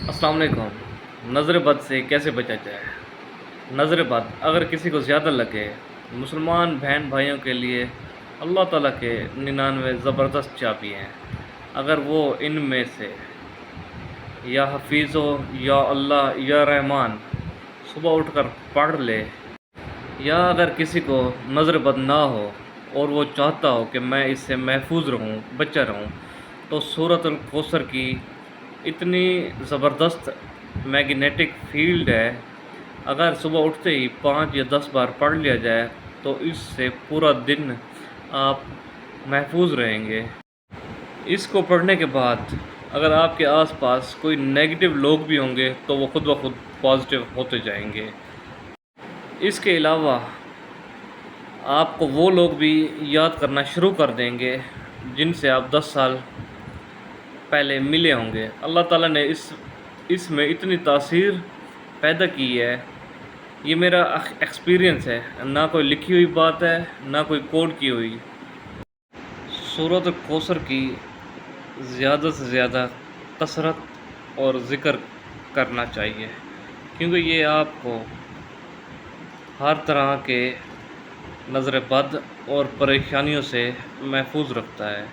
السلام علیکم۔ نظر بد سے کیسے بچا جائے؟ نظر بد اگر کسی کو زیادہ لگے، مسلمان بہن بھائیوں کے لیے اللہ تعالیٰ کے 99 زبردست چابی ہیں۔ اگر وہ ان میں سے یا حفیظ ہو یا اللہ یا رحمان صبح اٹھ کر پڑھ لے، یا اگر کسی کو نظر بد نہ ہو اور وہ چاہتا ہو کہ میں اس سے محفوظ رہوں، بچا رہوں، تو سورۃ الکوثر کی اتنی زبردست میگنیٹک فیلڈ ہے، اگر صبح اٹھتے ہی 5 یا 10 بار پڑھ لیا جائے تو اس سے پورا دن آپ محفوظ رہیں گے۔ اس کو پڑھنے کے بعد اگر آپ کے آس پاس کوئی نیگیٹو لوگ بھی ہوں گے تو وہ خود بخود پازیٹیو ہوتے جائیں گے۔ اس کے علاوہ آپ کو وہ لوگ بھی یاد کرنا شروع کر دیں گے جن سے آپ 10 سال پہلے ملے ہوں گے۔ اللہ تعالیٰ نے اس میں اتنی تاثیر پیدا کی ہے، یہ میرا ایکسپیرینس ہے، نہ کوئی لکھی ہوئی بات ہے نہ کوئی کوڈ کی ہوئی۔ سورۃ الکوثر کی زیادہ سے زیادہ کثرت اور ذکر کرنا چاہیے، کیونکہ یہ آپ کو ہر طرح کے نظر بد اور پریشانیوں سے محفوظ رکھتا ہے۔